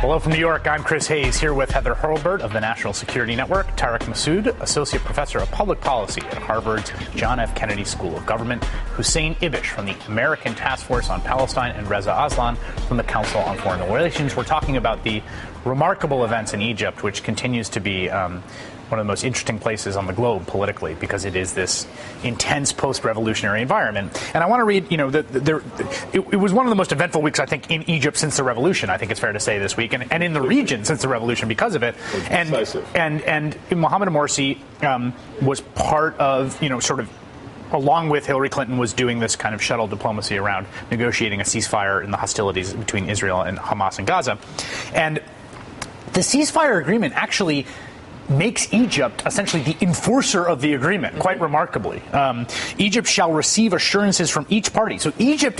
Hello from New York. I'm Chris Hayes here with Heather Hurlburt of the National Security Network, Tarek Masoud, Associate Professor of Public Policy at Harvard's John F. Kennedy School of Government, Hussein Ibish from the American Task Force on Palestine, and Reza Aslan from the Council on Foreign Relations. We're talking about the remarkable events in Egypt, which continues to be one of the most interesting places on the globe politically, because it is this intense post-revolutionary environment. And I want to read, it was one of the most eventful weeks, I think, in Egypt since the revolution, I think it's fair to say this week, and in the region since the revolution because of it. And Mohamed Morsi was part of, sort of, along with Hillary Clinton, was doing this kind of shuttle diplomacy around negotiating a ceasefire in the hostilities between Israel and Hamas in Gaza. And the ceasefire agreement actually makes Egypt essentially the enforcer of the agreement, quite remarkably. Egypt shall receive assurances from each party. So Egypt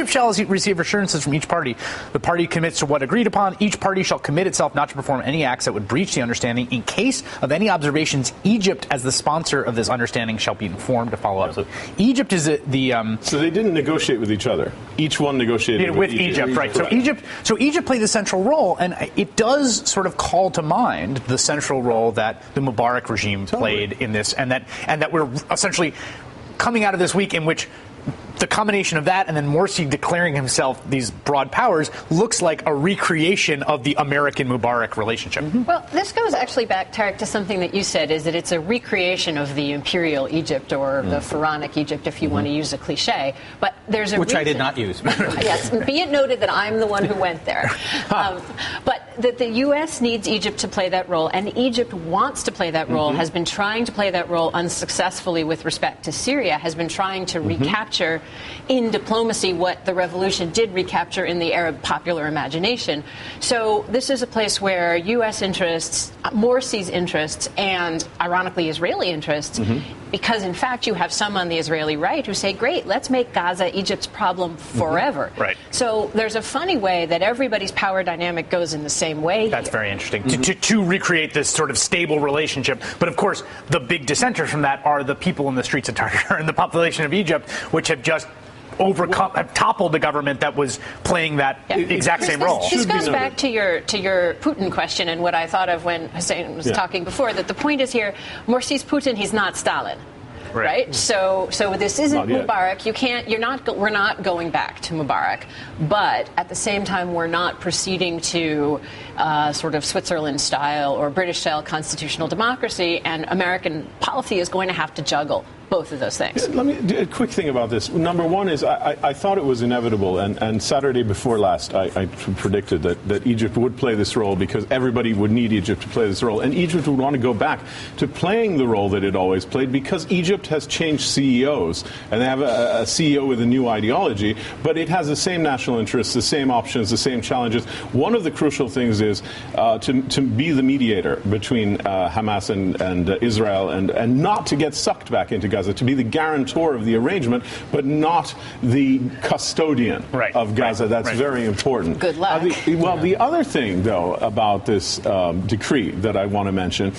shall receive assurances from each party. The party commits to what agreed upon. Each party shall commit itself not to perform any acts that would breach the understanding. In case of any observations, Egypt, as the sponsor of this understanding, shall be informed to follow up. So Egypt is the. So they didn't negotiate with each other. Each one negotiated with Egypt, right? So Egypt played the central role, and it does sort of call to mind the central role that the Mubarak regime played in this, and that we're essentially coming out of this week in which the combination of that and then Morsi declaring himself these broad powers looks like a recreation of the American Mubarak relationship. Mm-hmm. Well, this goes actually back, Tarek, to something that you said, is that it's a recreation of the imperial Egypt, or the pharaonic Egypt, if you want to use a cliche. But there's a Which reason. I did not use. Yes, be it noted that I'm the one who went there. But that the U.S. needs Egypt to play that role, and Egypt wants to play that role, has been trying to play that role unsuccessfully with respect to Syria, has been trying to recapture in diplomacy what the revolution did recapture in the Arab popular imagination. So this is a place where U.S. interests, Morsi's interests, and ironically Israeli interests, because in fact you have some on the Israeli right who say, great, let's make Gaza Egypt's problem forever. Right. So there's a funny way that everybody's power dynamic goes in the same way. That's very interesting. To recreate this sort of stable relationship. But of course, the big dissenters from that are the people in the streets of Tahrir and the population of Egypt, which have just have toppled the government that was playing that exact same role. This goes back to your Putin question and what I thought of when Hussein was talking before, that the point is here, Morsi's Putin, he's not Stalin. Right. So this isn't Mubarak. We're not going back to Mubarak, but at the same time, we're not proceeding to sort of Switzerland-style or British-style constitutional democracy, and American policy is going to have to juggle both of those things. Let me do a quick thing about this. Number one is I thought it was inevitable, and Saturday before last, I predicted that Egypt would play this role because everybody would need Egypt to play this role, and Egypt would want to go back to playing the role that it always played, because Egypt has changed CEOs, and they have a CEO with a new ideology, but it has the same national interests, the same options, the same challenges. One of the crucial things is to be the mediator between Hamas and Israel, and not to get sucked back into Gaza, to be the guarantor of the arrangement, but not the custodian of Gaza. That's very important. Good luck. The other thing, though, about this decree that I want to mention,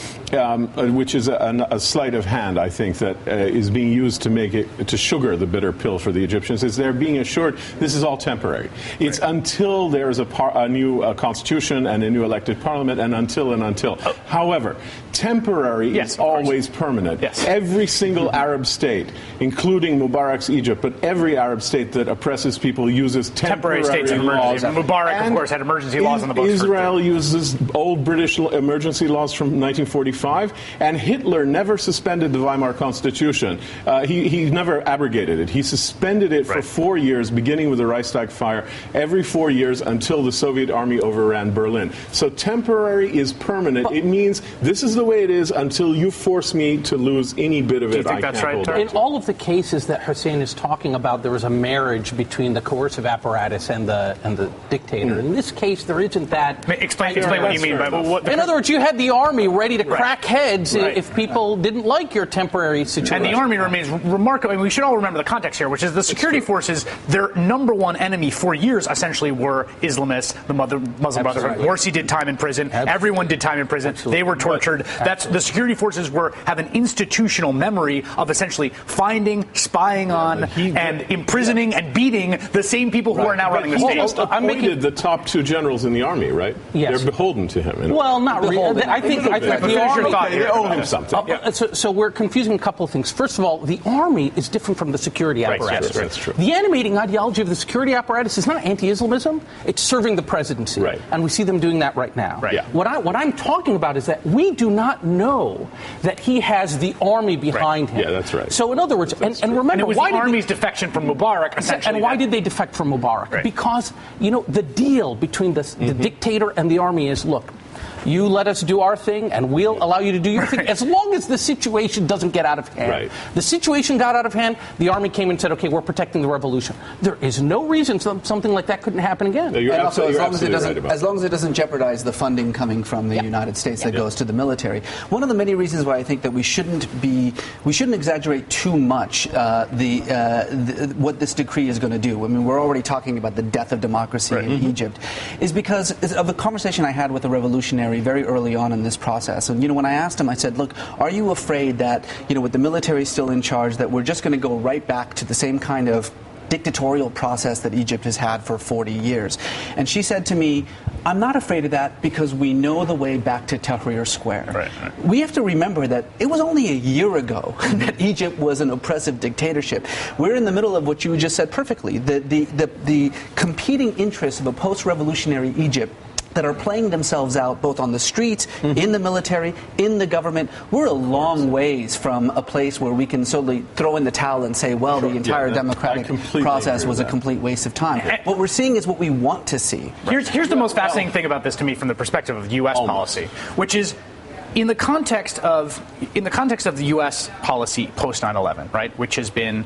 which is a sleight of hand, I think, that is being used to sugar the bitter pill for the Egyptians, is they're being assured this is all temporary. It's until there's a new constitution and a new elected parliament, and until. However, temporary is always permanent. Yes. Every single Arab state, including Mubarak's Egypt, but every Arab state that oppresses people uses temporary states of emergency. laws. Mubarak, of course, had emergency laws on the books. Israel uses old British emergency laws from 1945, and Hitler never suspended the Weimar Constitution. He never abrogated it. He suspended it for 4 years, beginning with the Reichstag fire, every 4 years until the Soviet army overran Berlin. So temporary is permanent. It means this is the way it is until you force me to lose any bit of it. Do you think that's right, Tarek? In all of the cases that Hussein is talking about, there was a marriage between the coercive apparatus and the dictator. In this case, there isn't that. Explain what you mean by what. In other words, you had the army ready to crack heads if people didn't like your temporary situation. And the army remains remarkable. I mean, we should all remember the context here, which is the security forces, their number one enemy for years essentially were Islamists, the Muslim Brotherhood. Morsi did time in prison. Everyone did time in prison. They were tortured. That's the security forces have an institutional memory of essentially finding, spying on, and imprisoning and beating the same people who are now running the state. He just appointed the top two generals in the army, right? Yes. They're beholden to him. Well, not really. I think the army, they owe him something. So we're confusing a couple of things. First of all, the army is different from the security apparatus. Yes, that's true. The animating ideology of the security apparatus is not anti-Islamism; it's serving the presidency, right. And we see them doing that right now. Right. Yeah. What I'm talking about is that we do not know that he has the army behind him. Yeah, that's right. So in other words, and remember, and it was why the army's defection from Mubarak, essentially. And why did they defect from Mubarak? Right. Because, the deal between the dictator and the army is, look, you let us do our thing, and we'll allow you to do your thing, as long as the situation doesn't get out of hand. Right. The situation got out of hand, the army came and said, okay, we're protecting the revolution. There is no reason something like that couldn't happen again. No, you're and also, as long as it that. doesn't jeopardize the funding coming from the United States that goes to the military. One of the many reasons why I think that we shouldn't exaggerate too much what this decree is going to do. I mean, we're already talking about the death of democracy in Egypt, is because of a conversation I had with a revolutionary very early on in this process. And, when I asked him, I said, look, are you afraid that, with the military still in charge, that we're just going to go right back to the same kind of dictatorial process that Egypt has had for 40 years? And she said to me, I'm not afraid of that because we know the way back to Tahrir Square. Right. We have to remember that it was only a year ago that Egypt was an oppressive dictatorship. We're in the middle of what you just said perfectly, the competing interests of a post-revolutionary Egypt that are playing themselves out both on the streets, in the military, in the government. We're a long ways from a place where we can solely throw in the towel and say, well, the entire democratic process was a complete waste of time. What we're seeing is what we want to see. Here's the most fascinating thing about this to me from the perspective of U.S. policy, which is in the context of the U.S. policy post 9/11, right, which has been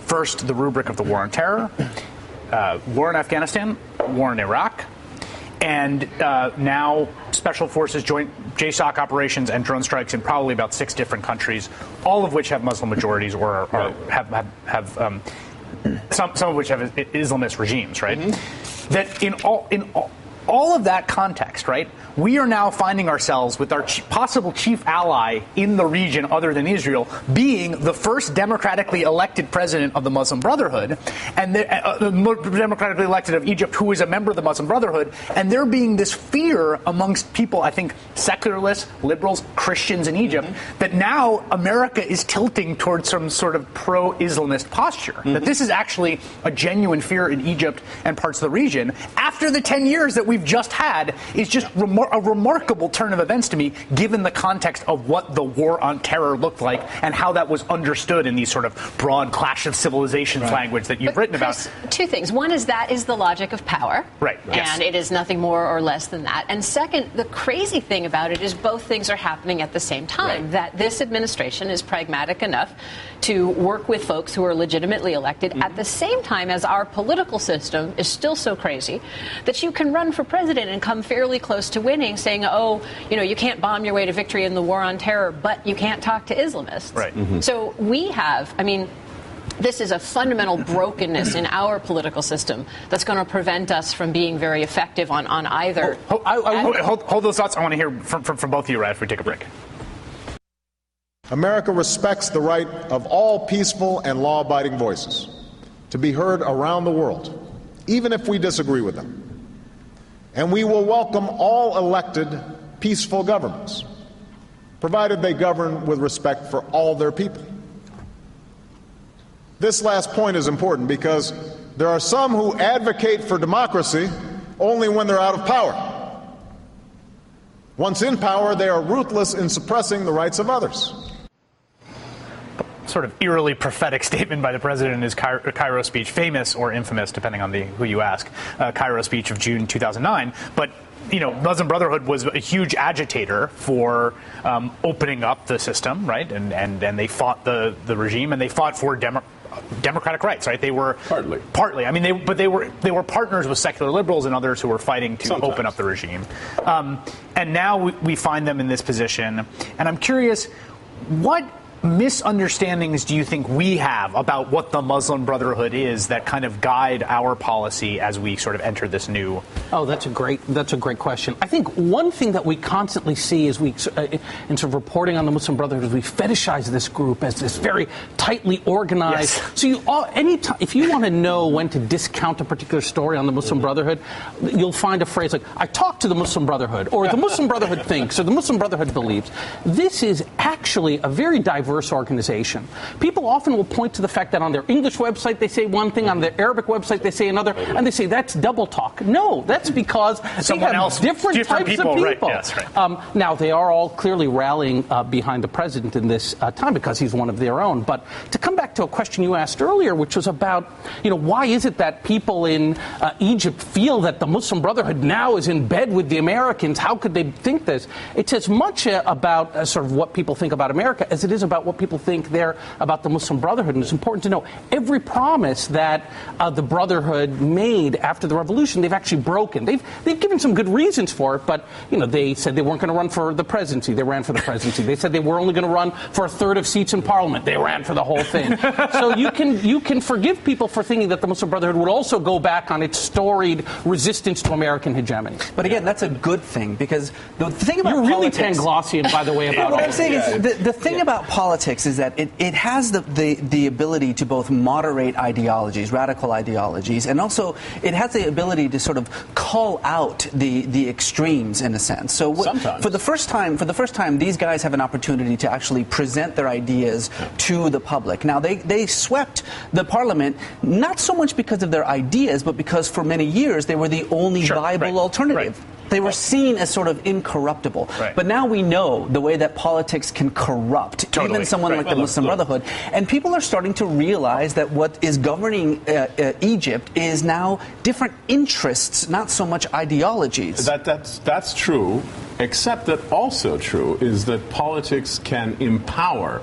first the rubric of the war on terror, war in Afghanistan, war in Iraq, and now special forces, joint JSOC operations, and drone strikes in probably about 6 different countries, all of which have Muslim majorities or have some of which have Islamist regimes, right? That in all of that context, right, we are now finding ourselves with our possible chief ally in the region other than Israel being the first democratically elected president of the Muslim Brotherhood, and the democratically elected of Egypt, who is a member of the Muslim Brotherhood, and there being this fear amongst people, I think, secularists, liberals, Christians in Egypt, that now America is tilting towards some sort of pro-Islamist posture, that this is actually a genuine fear in Egypt and parts of the region, after the 10 years that we've just had, is just a remarkable turn of events to me, given the context of what the war on terror looked like and how that was understood in these sort of broad clash of civilizations language that you've written Chris, about. 2 things. One is that is the logic of power. Right. And it is nothing more or less than that. And second, the crazy thing about it is both things are happening at the same time. Right. That this administration is pragmatic enough to work with folks who are legitimately elected at the same time as our political system is still so crazy that you can run for president and come fairly close to winning, saying, oh, you can't bomb your way to victory in the war on terror, but you can't talk to Islamists. Right. So we have, this is a fundamental brokenness in our political system that's going to prevent us from being very effective on either. Hold those thoughts. I want to hear from both of you right after we take a break. America respects the right of all peaceful and law-abiding voices to be heard around the world, even if we disagree with them. And we will welcome all elected peaceful governments, provided they govern with respect for all their people. This last point is important because there are some who advocate for democracy only when they're out of power. Once in power, they are ruthless in suppressing the rights of others. Sort of eerily prophetic statement by the president in his Cairo speech, famous or infamous, depending on who you ask, Cairo speech of June 2009. But, Muslim Brotherhood was a huge agitator for opening up the system, right? And they fought the regime, and they fought for democratic rights, right? They were partly. They were partners with secular liberals and others who were fighting to open up the regime. And now we find them in this position. And I'm curious, what misunderstandings do you think we have about what the Muslim Brotherhood is that kind of guide our policy as we sort of enter this new Oh, that's a great question. I think one thing that we constantly see is in sort of reporting on the Muslim Brotherhood is we fetishize this group as this very tightly organized. Yes. So if you want to know when to discount a particular story on the Muslim Brotherhood, you'll find a phrase like, I talked to the Muslim Brotherhood, or the Muslim Brotherhood thinks, or the Muslim Brotherhood believes. This is actually a very diverse organization. People often will point to the fact that on their English website they say one thing, on their Arabic website they say another, and they say that's double talk. No, that's because someone else, different types people, of people. Right, yes, right. Now, they are all clearly rallying behind the president in this time because he's one of their own. But to come back to a question you asked earlier, which was about, why is it that people in Egypt feel that the Muslim Brotherhood now is in bed with the Americans? How could they think this? It's as much about sort of what people think about America as it is about what people think there about the Muslim Brotherhood. And it's important to know every promise that the Brotherhood made after the revolution, they've actually broken. They've given some good reasons for it, but they said they weren't going to run for the presidency. They ran for the presidency. They said they were only going to run for a third of seats in Parliament. They ran for the whole thing. So you can forgive people for thinking that the Muslim Brotherhood would also go back on its storied resistance to American hegemony. But again, that's a good thing, because the thing about You're really politics, Panglossian, by the way, about what I'm saying is the thing about politics is that it has the ability to both moderate ideologies, radical ideologies, and also it has the ability to sort of call out the extremes in a sense. So for the first time, these guys have an opportunity to actually present their ideas to the public. Now they swept the parliament not so much because of their ideas, but because for many years they were the only viable alternative. Right. They were seen as sort of incorruptible. Right. But now we know the way that politics can corrupt even someone like the Muslim Brotherhood. And people are starting to realize that what is governing Egypt is now different interests, not so much ideologies. That's true, except that also true is that politics can empower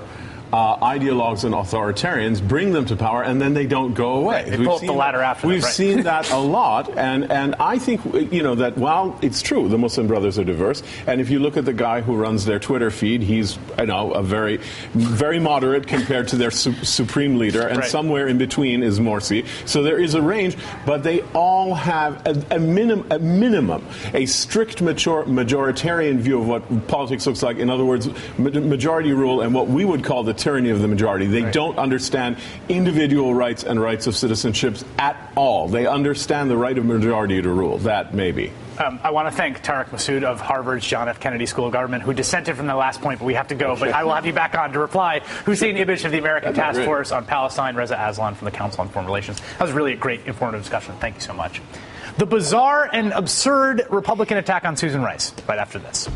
ideologues and authoritarians, bring them to power, and then they don't go away. They pull up the ladder after them. We've seen that a lot, and I think that while it's true the Muslim Brothers are diverse, and if you look at the guy who runs their Twitter feed, he's a very, very moderate compared to their supreme leader, and somewhere in between is Morsi. So there is a range, but they all have a minimum, a strict majoritarian view of what politics looks like. In other words, majority rule and what we would call the tyranny of the majority. They don't understand individual rights and rights of citizenships at all. They understand the right of majority to rule. That maybe. I want to thank Tariq Masood of Harvard's John F. Kennedy School of Government, who dissented from the last point, but we have to go. But I will have you back on to reply. Hussein Ibish of the American Task Force on Palestine, Reza Aslan from the Council on Foreign Relations. That was really a great, informative discussion. Thank you so much. The bizarre and absurd Republican attack on Susan Rice, right after this.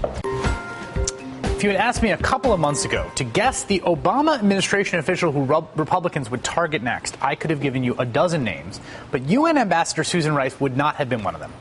If you had asked me a couple of months ago to guess the Obama administration official who Republicans would target next, I could have given you a dozen names, but UN Ambassador Susan Rice would not have been one of them.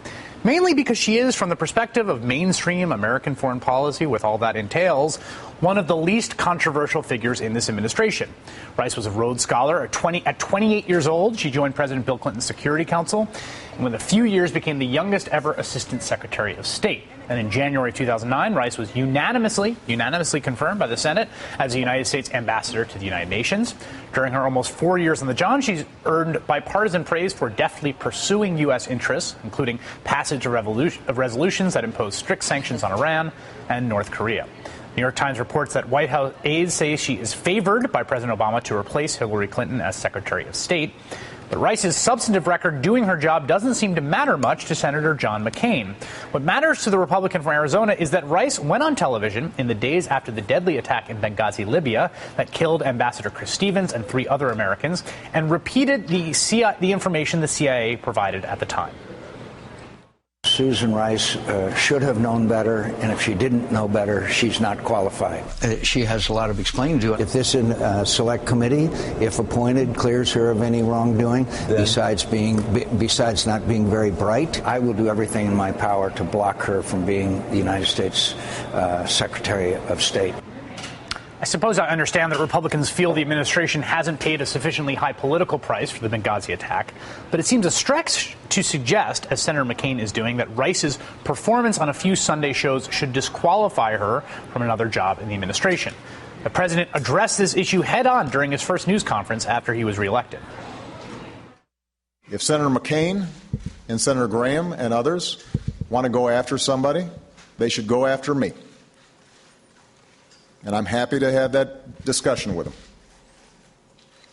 Mainly because she is, from the perspective of mainstream American foreign policy, with all that entails, one of the least controversial figures in this administration. Rice was a Rhodes Scholar. At 28 years old, she joined President Bill Clinton's Security Council, and within a few years became the youngest ever Assistant Secretary of State. And in January 2009, Rice was unanimously confirmed by the Senate as the United States ambassador to the United Nations. During her almost 4 years on the job, she's earned bipartisan praise for deftly pursuing U.S. interests, including passage of resolutions that impose strict sanctions on Iran and North Korea. The New York Times reports that White House aides say she is favored by President Obama to replace Hillary Clinton as Secretary of State. But Rice's substantive record doing her job doesn't seem to matter much to Senator John McCain. What matters to the Republican from Arizona is that Rice went on television in the days after the deadly attack in Benghazi, Libya, that killed Ambassador Chris Stevens and 3 other Americans, and repeated the information the CIA provided at the time. Susan Rice should have known better, and if she didn't know better, she's not qualified. She has a lot of explaining to do. If this select committee, if appointed, clears her of any wrongdoing, besides not being very bright, I will do everything in my power to block her from being the United States Secretary of State. I suppose I understand that Republicans feel the administration hasn't paid a sufficiently high political price for the Benghazi attack, but it seems a stretch to suggest, as Senator McCain is doing, that Rice's performance on a few Sunday shows should disqualify her from another job in the administration. The president addressed this issue head-on during his first news conference after he was reelected. If Senator McCain and Senator Graham and others want to go after somebody, they should go after me. And I'm happy to have that discussion with them.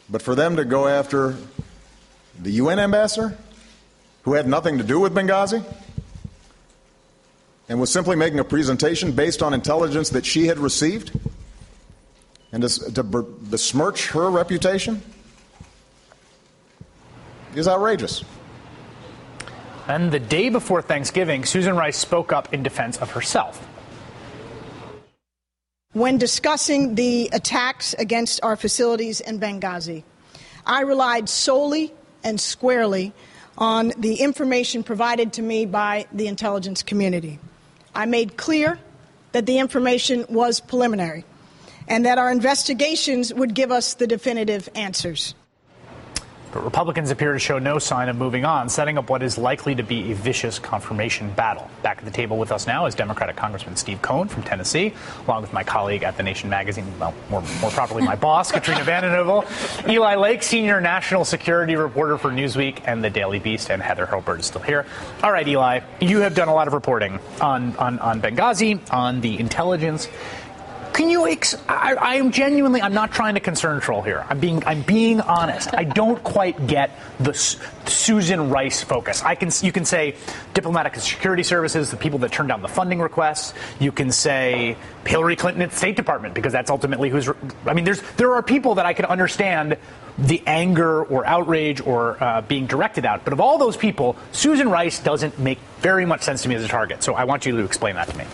But for them to go after the UN ambassador, who had nothing to do with Benghazi, and was simply making a presentation based on intelligence that she had received, and to besmirch her reputation, is outrageous. And the day before Thanksgiving, Susan Rice spoke up in defense of herself. When discussing the attacks against our facilities in Benghazi, I relied solely and squarely on the information provided to me by the intelligence community. I made clear that the information was preliminary and that our investigations would give us the definitive answers. But Republicans appear to show no sign of moving on, setting up what is likely to be a vicious confirmation battle. Back at the table with us now is Democratic Congressman Steve Cohen from Tennessee, along with my colleague at The Nation magazine, well, more properly my boss, Katrina vanden Heuvel, Eli Lake, senior national security reporter for Newsweek and The Daily Beast, and Heather Hurlburt is still here. All right, Eli, you have done a lot of reporting on Benghazi, on the intelligence. Can you? I am genuinely. I'm not trying to concern troll here. I'm being honest. I don't quite get the Susan Rice focus. You can say diplomatic and security services, the people that turned down the funding requests. You can say Hillary Clinton at the State Department, because that's ultimately who's. I mean, there are people that I can understand the anger or outrage or being directed at. But of all those people, Susan Rice doesn't make very much sense to me as a target. So I want you to explain that to me.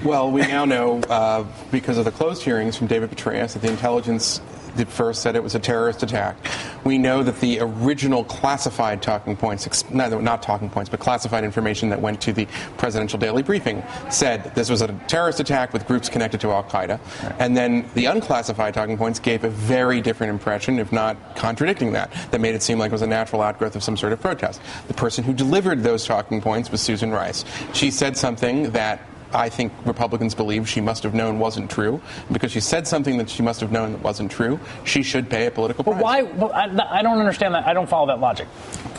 Well, we now know, because of the closed hearings from David Petraeus, that the intelligence first said it was a terrorist attack. We know that the original classified talking points, not talking points, but classified information that went to the presidential daily briefing said this was a terrorist attack with groups connected to al-Qaeda. Right. And then the unclassified talking points gave a very different impression, if not contradicting that made it seem like it was a natural outgrowth of some sort of protest. The person who delivered those talking points was Susan Rice. She said something that I think Republicans believe she must have known wasn't true. Because she said something that she must have known that wasn't true, she should pay a political price. But why? Well, I don't understand that. I don't follow that logic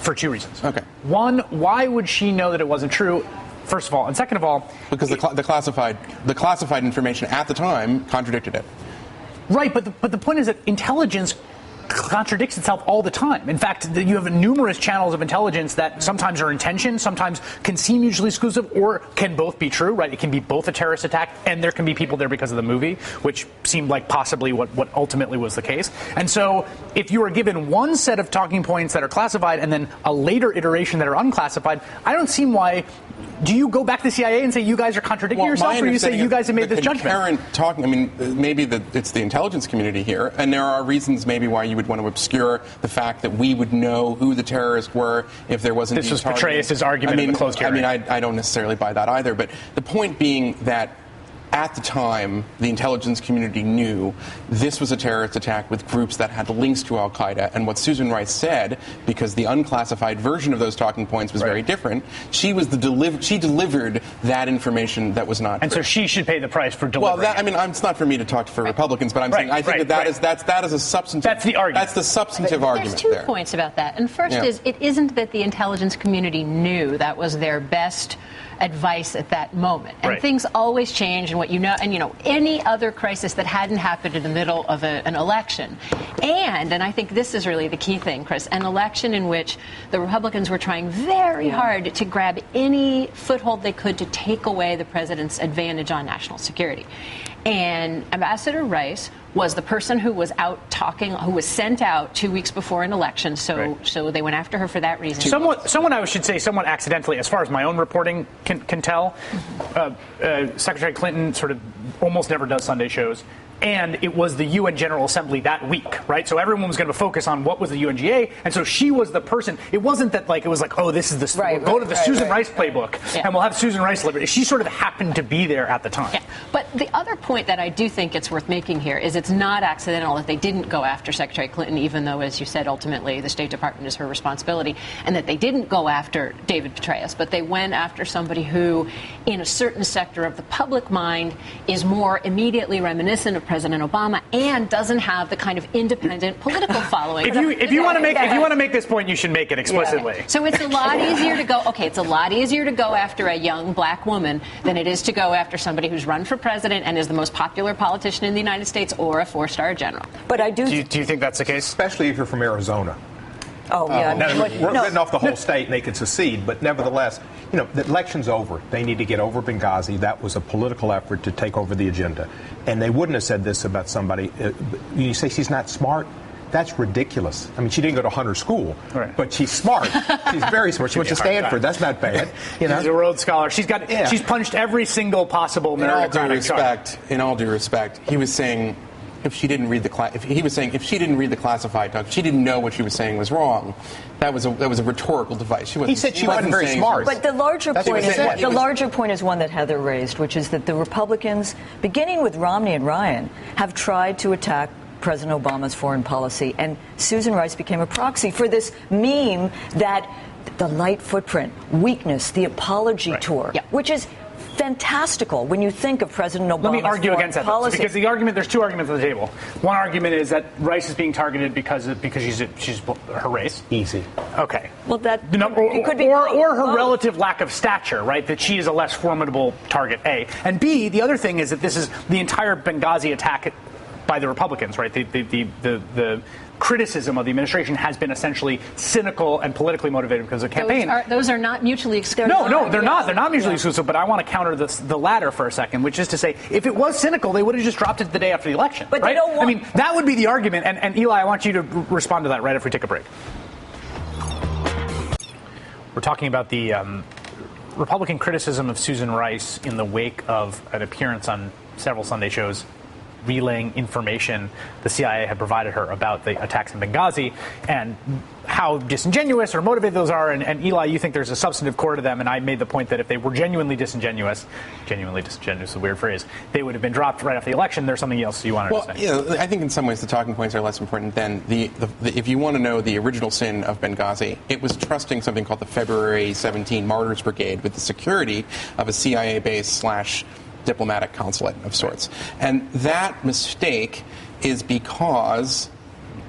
for two reasons. Okay. One, why would she know that it wasn't true? First of all, and second of all, because the classified information at the time contradicted it. Right, but the point is that intelligence contradicts itself all the time. In fact, you have numerous channels of intelligence that sometimes are in tension, sometimes can seem mutually exclusive, or can both be true, right? It can be both a terrorist attack and there can be people there because of the movie, which seemed like possibly what ultimately was the case. And so if you are given one set of talking points that are classified and then a later iteration that are unclassified, I don't see why. Do you go back to the CIA and say you guys are contradicting yourself, or you say you guys have made this judgment? Maybe it's the intelligence community here, and there are reasons maybe why you would want to obscure the fact that we would know who the terrorists were if there wasn't. This was Petraeus' argument in the closed hearing. I don't necessarily buy that either, but the point being that at the time, the intelligence community knew this was a terrorist attack with groups that had links to al-Qaeda. And what Susan Rice said, because the unclassified version of those talking points was very different, she delivered that information that was not and true. So she should pay the price for delivering it's not for me to talk for Republicans, but I'm saying I think that is a substantive. That's the argument. That's the substantive argument. There's two points about that. And first is it isn't that the intelligence community knew that was their best advice at that moment. And things always change, and any other crisis that hadn't happened in the middle of an election. And I think this is really the key thing, Chris, an election in which the Republicans were trying very hard to grab any foothold they could to take away the president's advantage on national security. And Ambassador Rice was the person who was out talking, who was sent out 2 weeks before an election. So they went after her for that reason. Somewhat accidentally, as far as my own reporting can tell, Secretary Clinton sort of almost never does Sunday shows. And it was the UN General Assembly that week, right? So everyone was going to focus on what was the UNGA, and so she was the person. It wasn't that it was like, oh, this is the we'll go to the Susan Rice playbook, and we'll have Susan Rice deliver. She sort of happened to be there at the time. Yeah. But the other point that I do think it's worth making here is it's not accidental that they didn't go after Secretary Clinton, even though, as you said, ultimately the State Department is her responsibility, and that they didn't go after David Petraeus, but they went after somebody who, in a certain sector of the public mind, is more immediately reminiscent of President Obama and doesn't have the kind of independent political following. If you want to make this point, you should make it explicitly. Yeah. So it's a lot easier to go. Okay, it's a lot easier to go after a young black woman than it is to go after somebody who's run for president and is the most popular politician in the United States or a 4-star general. But I do you think that's the case? Especially if you're from Arizona. Oh, yeah. We're written off the whole state and they can secede, but nevertheless, the election's over. They need to get over Benghazi. That was a political effort to take over the agenda. And they wouldn't have said this about somebody. You say she's not smart? That's ridiculous. I mean, she didn't go to Hunter School, but she's smart. She's very smart. She went to Stanford. That's not bad. She's a Rhodes Scholar. She's punched every single possible meritocratic card. In all due respect, he was saying if she didn't read the classified document, she didn't know what she was saying was wrong. That was a rhetorical device. He said she wasn't very smart. But the larger point is one that Heather raised, which is that the Republicans, beginning with Romney and Ryan, have tried to attack President Obama's foreign policy, and Susan Rice became a proxy for this meme that the light footprint, weakness, the apology tour, which is fantastical when you think of President Obama's Let me argue against that, policy. Because there's two arguments on the table. One argument is that Rice is being targeted because she's her race. Easy. Okay. Well, it could be or her relative lack of stature, right? That she is a less formidable target. A and B. The other thing is that this is the entire Benghazi attack by the Republicans, right? The criticism of the administration has been essentially cynical and politically motivated because of the campaign. Those are not mutually exclusive. No, they're not. They're not mutually exclusive, but I want to counter the latter for a second, which is to say, if it was cynical, they would have just dropped it the day after the election, but right? They don't want- I mean, that would be the argument, and Eli, I want you to respond to that right after we take a break. We're talking about the Republican criticism of Susan Rice in the wake of an appearance on several Sunday shows relaying information the CIA had provided her about the attacks in Benghazi and how disingenuous or motivated those are. And Eli, you think there's a substantive core to them. And I made the point that if they were genuinely disingenuous is a weird phrase, they would have been dropped right after the election. There's something else you wanted to say. I think in some ways the talking points are less important than if you want to know the original sin of Benghazi, it was trusting something called the February 17 Martyrs Brigade with the security of a CIA base / diplomatic consulate of sorts. And that mistake is because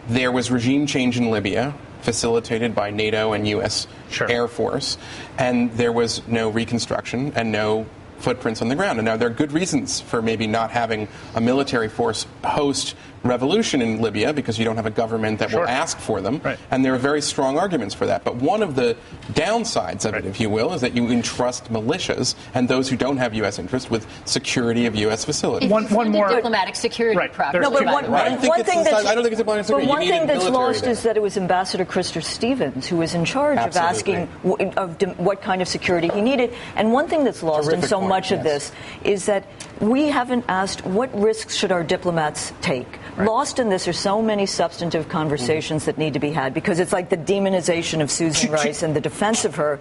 there was regime change in Libya, facilitated by NATO and U.S. Air Force, and there was no reconstruction and no footprints on the ground. And now there are good reasons for maybe not having a military force post-revolution in Libya because you don't have a government that will ask for them. Right. And there are very strong arguments for that. But one of the downsides of it, if you will, is that you entrust militias and those who don't have U.S. interest with security of U.S. facilities. One more diplomatic security problem. No, but one thing that's lost there. is that it was Ambassador Christopher Stevens who was in charge of asking what kind of security he needed. And one thing that's lost in so much of this is that we haven't asked what risks should our diplomats take. Right. Lost in this are so many substantive conversations that need to be had because it's like the demonization of Susan Rice and the defense of her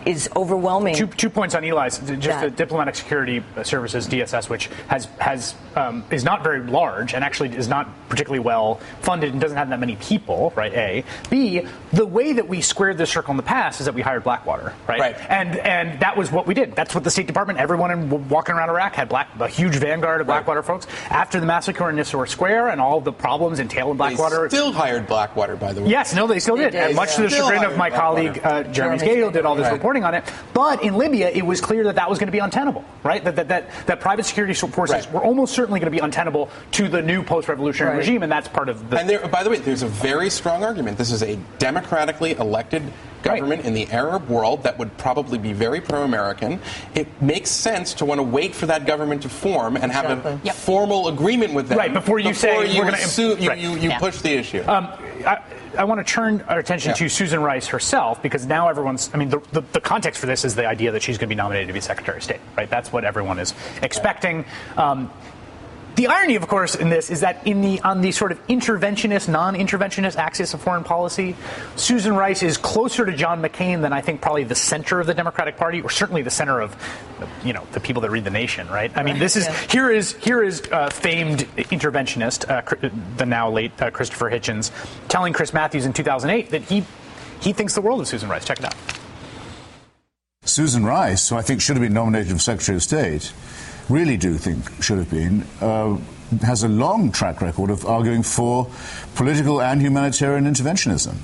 is overwhelming. 2 points on Eli's. Just the Diplomatic Security Services, DSS, which is not very large and actually is not particularly well funded and doesn't have that many people, right? A. B. The way that we squared this circle in the past is that we hired Blackwater, right? And that was what we did. That's what the State Department, everyone walking around Iraq had a huge vanguard of Blackwater folks. After the massacre in Nisour Square and all the problems entailed in Blackwater. They still hired Blackwater, by the way. Yes, no, they still did. And much to the chagrin of my colleague, Jeremy Scahill, did all this reporting on it. But in Libya, it was clear that was going to be untenable, right? That private security forces were almost certainly going to be untenable to the new post-revolutionary regime, and that's part of the... And by the way, there's a very strong argument. This is a democratically elected government in the Arab world that would probably be very pro-American. It makes sense to want to wait for that government to form and have a formal agreement with them. Right, before you say we're going to... You push the issue. I want to turn our attention to Susan Rice herself, because now everyone's... I mean, the context for this is the idea that she's going to be nominated to be Secretary of State, right? That's what everyone is expecting. The irony, of course, in this is that on the sort of interventionist, non-interventionist axis of foreign policy, Susan Rice is closer to John McCain than I think probably the center of the Democratic Party, or certainly the center of, the people that read The Nation, right? I mean, here is famed interventionist, the now late Christopher Hitchens, telling Chris Matthews in 2008 that he thinks the world of Susan Rice. Check it out. Susan Rice, who I think should have been nominated for Secretary of State, really do think should have been, has a long track record of arguing for political and humanitarian interventionism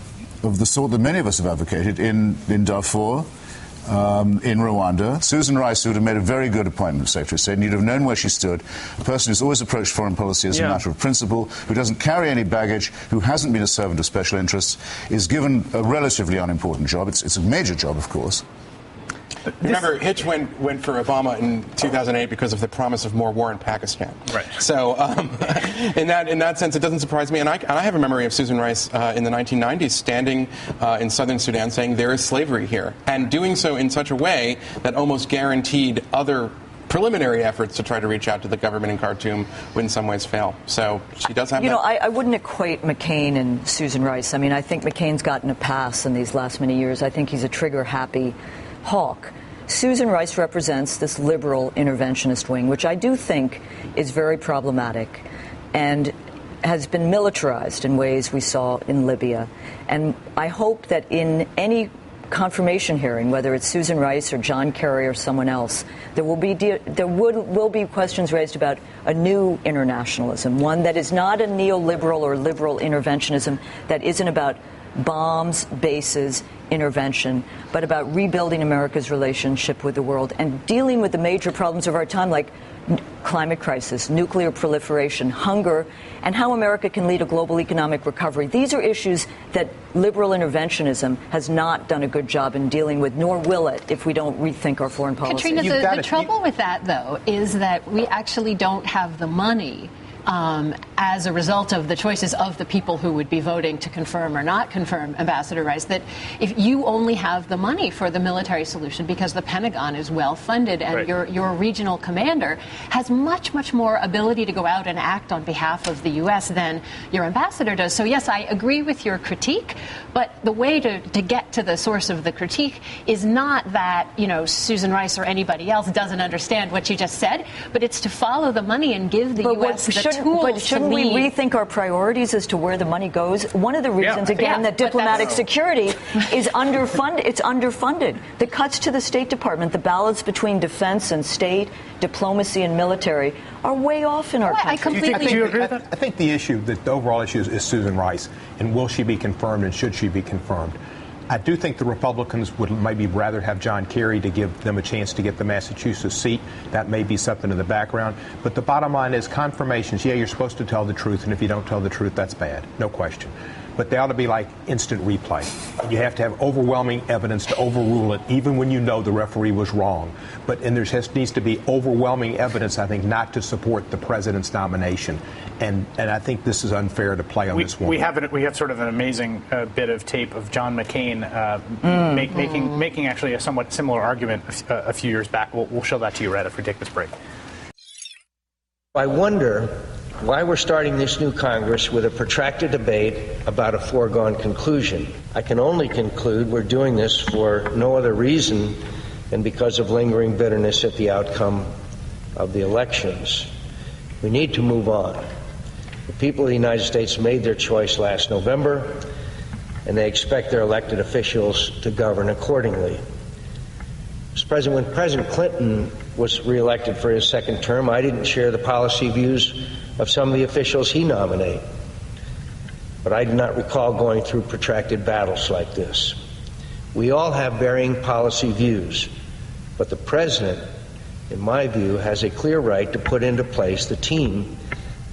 of the sort that many of us have advocated in Darfur, in Rwanda. Susan Rice, who would have made a very good appointment as Secretary of State, and you'd have known where she stood, a person who's always approached foreign policy as a matter of principle, who doesn't carry any baggage, who hasn't been a servant of special interests, is given a relatively unimportant job. It's a major job, of course. Remember, Hitch went for Obama in 2008 because of the promise of more war in Pakistan. Right. So, in that sense, it doesn't surprise me. And I have a memory of Susan Rice in the 1990s standing in southern Sudan saying there is slavery here, and doing so in such a way that almost guaranteed other preliminary efforts to try to reach out to the government in Khartoum would in some ways fail. So she does have I wouldn't equate McCain and Susan Rice. I mean, I think McCain's gotten a pass in these last many years. I think he's a trigger-happy hawk. Susan Rice represents this liberal interventionist wing, which I do think is very problematic and has been militarized in ways we saw in Libya. And I hope that in any confirmation hearing, whether it's Susan Rice or John Kerry or someone else, there will be questions raised about a new internationalism, one that is not a neoliberal or liberal interventionism, that isn't about bombs, bases, intervention, but about rebuilding America's relationship with the world and dealing with the major problems of our time, like climate crisis, nuclear proliferation, hunger, and how America can lead a global economic recovery. These are issues that liberal interventionism has not done a good job in dealing with, nor will it if we don't rethink our foreign policy. Katrina, the trouble with that, though, is that we actually don't have the money as a result of the choices of the people who would be voting to confirm or not confirm Ambassador Rice, that if you only have the money for the military solution because the Pentagon is well funded and your regional commander has much, much more ability to go out and act on behalf of the U.S. than your ambassador does. So, yes, I agree with your critique, but the way to get to the source of the critique is not that, Susan Rice or anybody else doesn't understand what you just said, but it's to follow the money and give the U.S. the tools. But shouldn't we rethink our priorities as to where the money goes? One of the reasons, that diplomatic security is underfunded. It's underfunded. The cuts to the State Department, the balance between defense and state, diplomacy and military, are way off in our country. I completely agree with that. I think the overall issue is Susan Rice, and will she be confirmed, and should she be confirmed? I do think the Republicans would maybe rather have John Kerry to give them a chance to get the Massachusetts seat. That may be something in the background. But the bottom line is confirmations. Yeah, you're supposed to tell the truth, and if you don't tell the truth, that's bad. No question. But they ought to be like instant replay. You have to have overwhelming evidence to overrule it, even when you know the referee was wrong. And there needs to be overwhelming evidence, I think, not to support the president's nomination. And I think this is unfair to play on this one. We have sort of an amazing bit of tape of John McCain making actually a somewhat similar argument a few years back. We'll show that to you right after we take this break. I wonder why we're starting this new Congress with a protracted debate about a foregone conclusion. I can only conclude we're doing this for no other reason than because of lingering bitterness at the outcome of the elections. We need to move on. The people of the United States made their choice last November, and they expect their elected officials to govern accordingly. When President Clinton was reelected for his second term, I didn't share the policy views of some of the officials he nominated. But I do not recall going through protracted battles like this. We all have varying policy views, but the president, in my view, has a clear right to put into place the team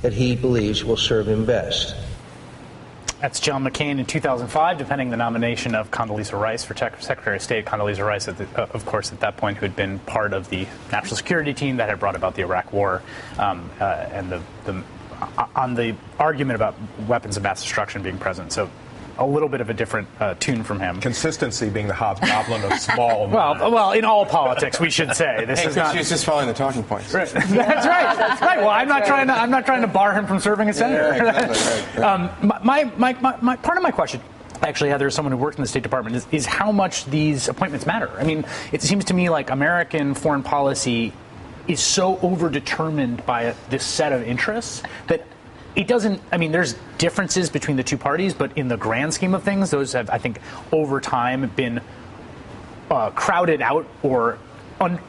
that he believes will serve him best. That's John McCain in 2005, defending the nomination of Condoleezza Rice for Secretary of State. Condoleezza Rice, of course, at that point, who had been part of the national security team that had brought about the Iraq War, and on the argument about weapons of mass destruction being present. So a little bit of a different tune from him. Consistency being the hobgoblin of small. well, in all politics, we should say this is not. She's just following the talking points. Right. That's right. That's right. Well, I'm not trying to bar him from serving as senator. Yeah, exactly. Right. My part of my question, actually, Heather, as someone who worked in the State Department, is how much these appointments matter. I mean, it seems to me like American foreign policy is so overdetermined by this set of interests that it doesn't. I mean, there's differences between the two parties, but in the grand scheme of things, those have, I think, over time been crowded out or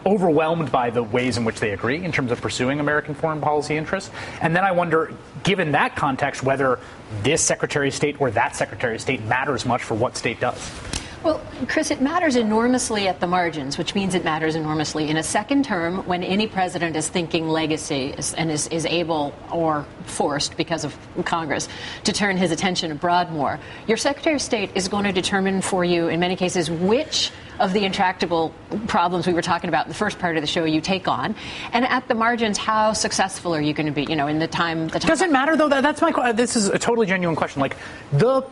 overwhelmed by the ways in which they agree in terms of pursuing American foreign policy interests. And then I wonder, given that context, whether this Secretary of State or that Secretary of State matters much for what state does. Well, Chris, it matters enormously at the margins, which means it matters enormously in a second term when any president is thinking legacy and is able or forced because of Congress to turn his attention abroad more. Your Secretary of State is going to determine for you, in many cases, which of the intractable problems we were talking about in the first part of the show you take on, and at the margins, how successful are you going to be? In the time. Does it matter though? That's my. This is a totally genuine question. Like the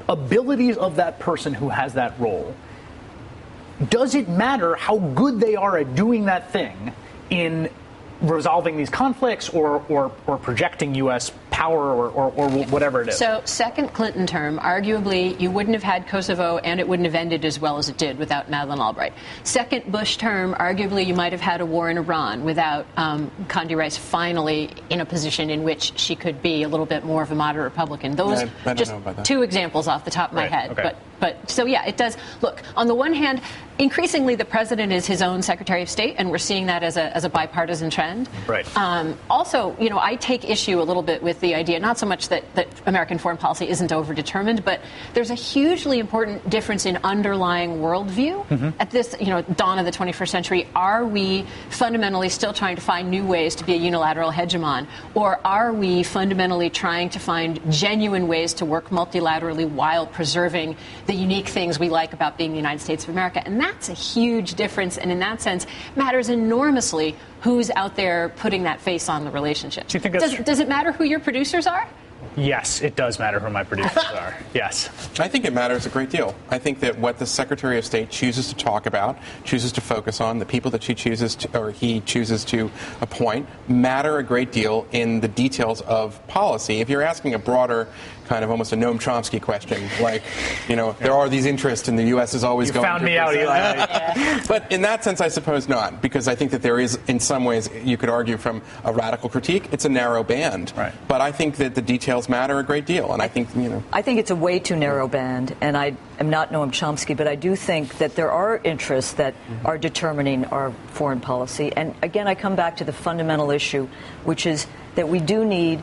abilities of that person who has that role, does it matter how good they are at doing that thing in resolving these conflicts or projecting U.S. power or whatever it is? So second Clinton term, arguably, you wouldn't have had Kosovo and it wouldn't have ended as well as it did without Madeleine Albright. Second Bush term, arguably, you might have had a war in Iran without Condi Rice finally in a position in which she could be a little bit more of a moderate Republican. Those I just don't know about that. Two examples off the top of my head. Okay. But so, yeah, it does. Look, on the one hand, increasingly the president is his own Secretary of State, and we're seeing that as a bipartisan trend. Right. Also, I take issue a little bit with the idea, not so much that American foreign policy isn't overdetermined, but there's a hugely important difference in underlying worldview. Mm-hmm. At this, dawn of the 21st century. Are we fundamentally still trying to find new ways to be a unilateral hegemon, or are we fundamentally trying to find genuine ways to work multilaterally while preserving the unique things we like about being the United States of America? And that's a huge difference, and in that sense matters enormously who's out there putting that face on the relationship. Do you think that's does it matter who your producers are? Yes, it does matter who my producers are. Yes. I think it matters a great deal. I think that what the Secretary of State chooses to talk about, chooses to focus on, the people that she chooses to, or he chooses to appoint, matter a great deal in the details of policy. If you're asking a broader kind of almost a Noam Chomsky question, like, there are these interests and the U.S. is always going to... You found me out, Eli. But in that sense, I suppose not, because I think that there is, in some ways, you could argue from a radical critique, it's a narrow band. Right. But I think that the details matter a great deal, and I think, I think it's a way too narrow band, and I am not Noam Chomsky, but I do think that there are interests that are determining our foreign policy. And again, I come back to the fundamental issue, which is that we do need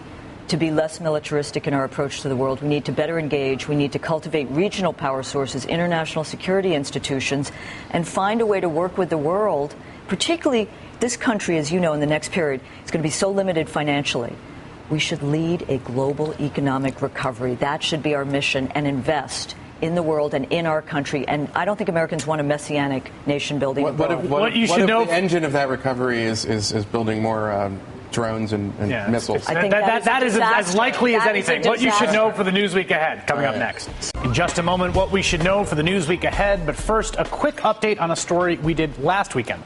to be less militaristic in our approach to the world. We need to better engage. We need to cultivate regional power sources, international security institutions, and find a way to work with the world, particularly this country, as you know, in the next period, is going to be so limited financially. We should lead a global economic recovery. That should be our mission, and invest in the world and in our country. And I don't think Americans want a messianic nation building. What if the engine of that recovery is building more drones and missiles? I think that is as likely as anything. What you should know for the Newsweek ahead, coming up next. In just a moment, what we should know for the Newsweek ahead. But first, a quick update on a story we did last weekend.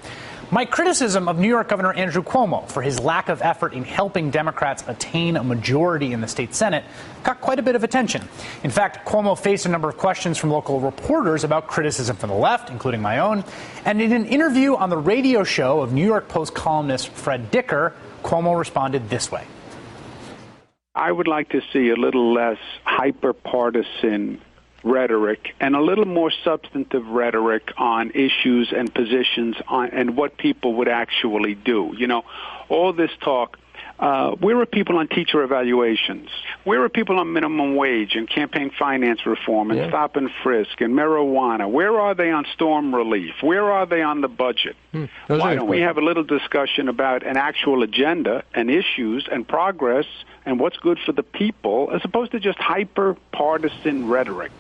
My criticism of New York Governor Andrew Cuomo for his lack of effort in helping Democrats attain a majority in the state Senate got quite a bit of attention. In fact, Cuomo faced a number of questions from local reporters about criticism from the left, including my own. And in an interview on the radio show of New York Post columnist Fred Dicker, Cuomo responded this way. I would like to see a little less hyper-partisan rhetoric and a little more substantive rhetoric on issues and positions and what people would actually do. All this talk, where are people on teacher evaluations? Where are people on minimum wage and campaign finance reform and stop and frisk and marijuana? Where are they on storm relief? Where are they on the budget? Why don't we have a little discussion about an actual agenda and issues and progress and what's good for the people, as opposed to just hyper-partisan rhetoric?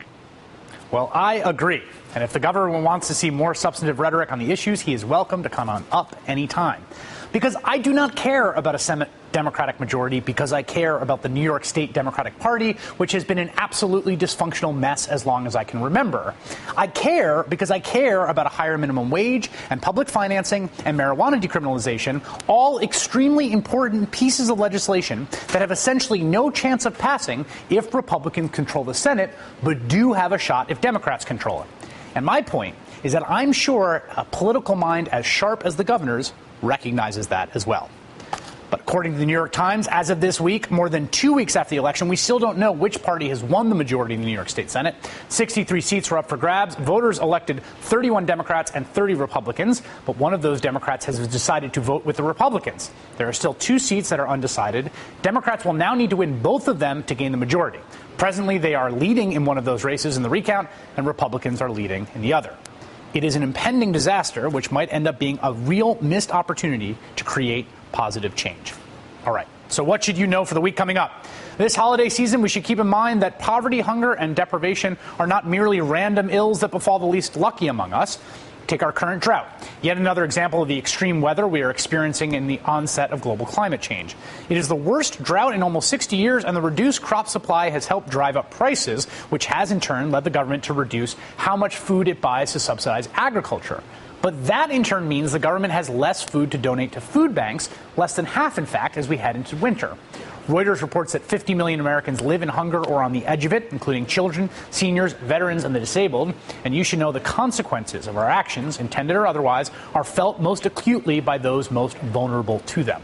Well, I agree. And if the governor wants to see more substantive rhetoric on the issues, he is welcome to come on up anytime. Because I do not care about a Senate Democratic majority, because I care about the New York State Democratic Party, which has been an absolutely dysfunctional mess as long as I can remember. I care because I care about a higher minimum wage and public financing and marijuana decriminalization, all extremely important pieces of legislation that have essentially no chance of passing if Republicans control the Senate, but do have a shot if Democrats control it. And my point is that I'm sure a political mind as sharp as the governor's recognizes that as well. But according to the New York Times, as of this week, more than 2 weeks after the election, we still don't know which party has won the majority in the New York State Senate. 63 seats were up for grabs. Voters elected 31 Democrats and 30 Republicans, but one of those Democrats has decided to vote with the Republicans. There are still 2 seats that are undecided. Democrats will now need to win both of them to gain the majority. Presently, they are leading in one of those races in the recount, and Republicans are leading in the other. It is an impending disaster, which might end up being a real missed opportunity to create positive change. All right, so what should you know for the week coming up? This holiday season, we should keep in mind that poverty, hunger, and deprivation are not merely random ills that befall the least lucky among us. Take our current drought, yet another example of the extreme weather we are experiencing in the onset of global climate change. It is the worst drought in almost 60 years, and the reduced crop supply has helped drive up prices, which has in turn led the government to reduce how much food it buys to subsidize agriculture. But that in turn means the government has less food to donate to food banks, less than half, in fact, as we head into winter. Reuters reports that 50 million Americans live in hunger or on the edge of it, including children, seniors, veterans, and the disabled. And you should know the consequences of our actions, intended or otherwise, are felt most acutely by those most vulnerable to them.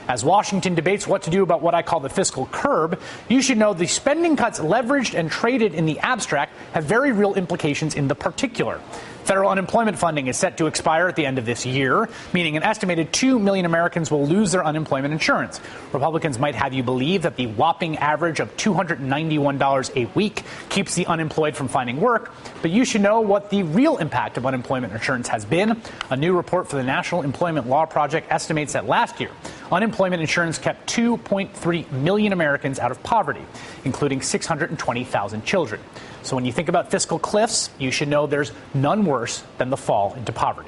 As Washington debates what to do about what I call the fiscal curb, you should know the spending cuts leveraged and traded in the abstract have very real implications in the particular. Federal unemployment funding is set to expire at the end of this year, meaning an estimated 2 million Americans will lose their unemployment insurance. Republicans might have you believe that the whopping average of $291 a week keeps the unemployed from finding work, but you should know what the real impact of unemployment insurance has been. A new report for the National Employment Law Project estimates that last year, unemployment insurance kept 2.3 million Americans out of poverty, including 620,000 children. So when you think about fiscal cliffs, you should know there's none worse than the fall into poverty.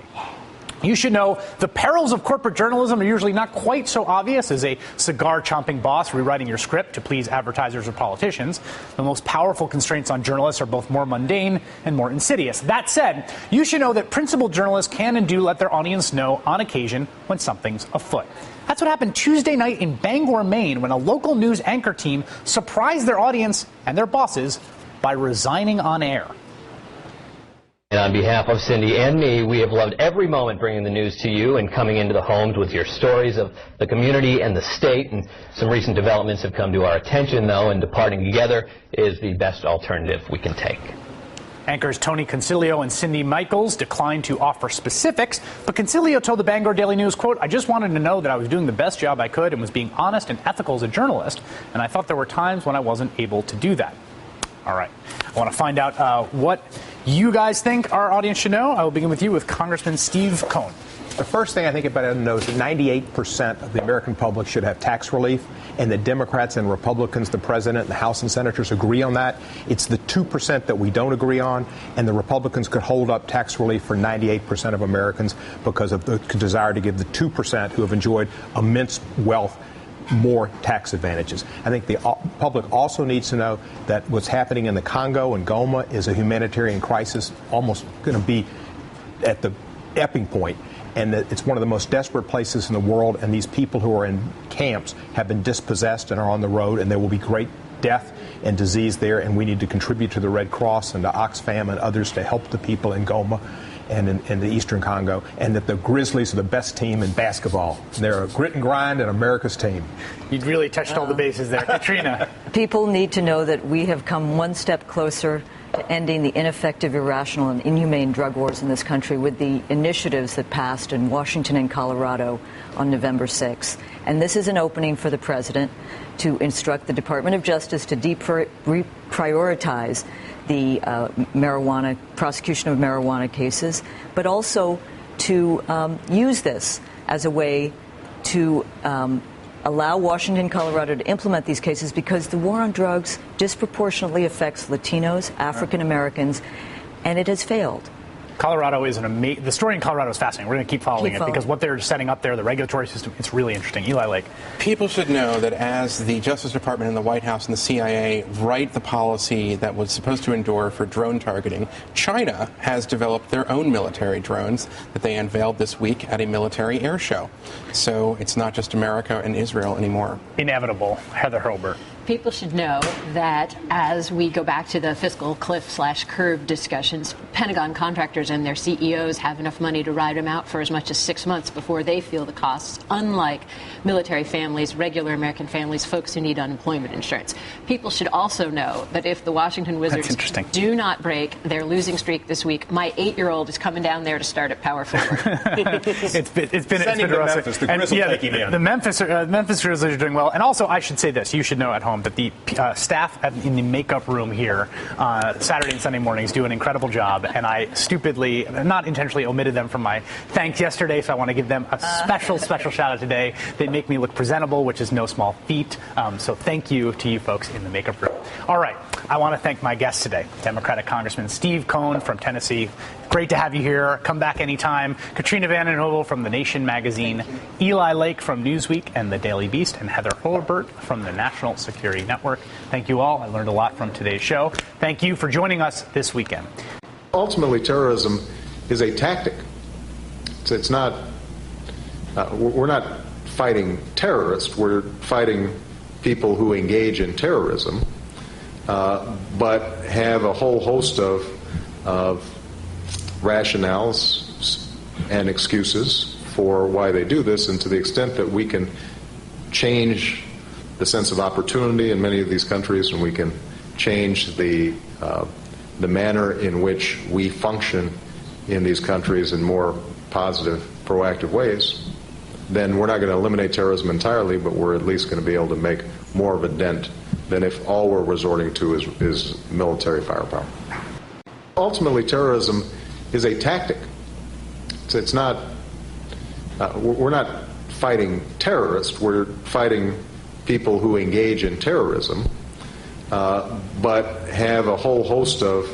You should know the perils of corporate journalism are usually not quite so obvious as a cigar-chomping boss rewriting your script to please advertisers or politicians. The most powerful constraints on journalists are both more mundane and more insidious. That said, you should know that principled journalists can and do let their audience know on occasion when something's afoot. That's what happened Tuesday night in Bangor, Maine, when a local news anchor team surprised their audience and their bosses by resigning on air. And on behalf of Cindy and me, we have loved every moment bringing the news to you and coming into the homes with your stories of the community and the state. And some recent developments have come to our attention, though, and departing together is the best alternative we can take. Anchors Tony Concilio and Cindy Michaels declined to offer specifics, but Concilio told the Bangor Daily News, quote, "I just wanted to know that I was doing the best job I could and was being honest and ethical as a journalist, and I thought there were times when I wasn't able to do that." All right. I want to find out what you guys think our audience should know. I will begin with you with Congressman Steve Cohen. The first thing I think about it to know is that 98% of the American public should have tax relief, and the Democrats and Republicans, the president, the House and senators agree on that. It's the 2% that we don't agree on, and the Republicans could hold up tax relief for 98% of Americans because of the desire to give the 2% who have enjoyed immense wealth more tax advantages. I think the public also needs to know that what's happening in the Congo and Goma is a humanitarian crisis, almost going to be at the epping point, and that it's one of the most desperate places in the world, and these people who are in camps have been dispossessed and are on the road, and there will be great death and disease there, and we need to contribute to the Red Cross and to Oxfam and others to help the people in Goma and in the Eastern Congo, and that the Grizzlies are the best team in basketball. They're a grit and grind and America's team. You'd really touched all the bases there. Katrina. People need to know that we have come one step closer to ending the ineffective, irrational, and inhumane drug wars in this country with the initiatives that passed in Washington and Colorado on November 6th. And this is an opening for the president to instruct the Department of Justice to reprioritize the prosecution of marijuana cases, but also to use this as a way to allow Washington and Colorado to implement these cases, because the war on drugs disproportionately affects Latinos, African Americans, and it has failed. Colorado is the story in Colorado is fascinating. We're going to keep following it because what they're setting up there, the regulatory system, it's really interesting. Eli Lake. People should know that as the Justice Department and the White House and the CIA write the policy that was supposed to endure for drone targeting, China has developed their own military drones that they unveiled this week at a military air show. So it's not just America and Israel anymore. Inevitable. Heather Hurlburt. People should know that as we go back to the fiscal cliff/curve discussions, Pentagon contractors and their CEOs have enough money to ride them out for as much as 6 months before they feel the costs, unlike military families, regular American families, folks who need unemployment insurance. People should also know that if the Washington Wizards do not break their losing streak this week, my 8-year-old is coming down there to start at power forward. It's been Memphis. The Memphis Grizzlies are doing well. And also, I should say this. You should know at home that the staff in the makeup room here Saturday and Sunday mornings do an incredible job. And I stupidly, not intentionally, omitted them from my thanks yesterday. So I want to give them a special shout out today. They make me look presentable, which is no small feat. So thank you to you folks in the makeup room. All right. I want to thank my guests today, Democratic Congressman Steve Cohn from Tennessee. Great to have you here. Come back anytime. Katrina Vanden Heuvel from The Nation magazine, Eli Lake from Newsweek and The Daily Beast, and Heather Hurlburt from the National Security Network. Thank you all. I learned a lot from today's show. Thank you for joining us this weekend. Ultimately, terrorism is a tactic. It's not, we're not fighting terrorists. We're fighting people who engage in terrorism, but have a whole host of rationales and excuses for why they do this, and to the extent that we can change the sense of opportunity in many of these countries, and we can change the manner in which we function in these countries in more positive, proactive ways, then we're not going to eliminate terrorism entirely, but we're at least going to be able to make more of a dent than if all we're resorting to is military firepower. Ultimately, terrorism is a tactic. It's not, we're not fighting terrorists, we're fighting people who engage in terrorism, but have a whole host of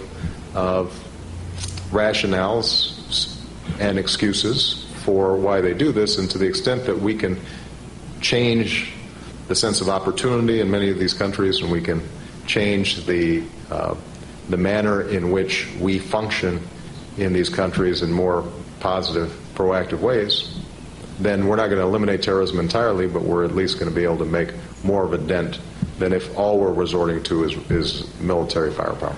rationales and excuses for why they do this, and to the extent that we can change the sense of opportunity in many of these countries, and we can change the manner in which we function in these countries in more positive, proactive ways, then we're not going to eliminate terrorism entirely, but we're at least going to be able to make more of a dent than if all we're resorting to is military firepower.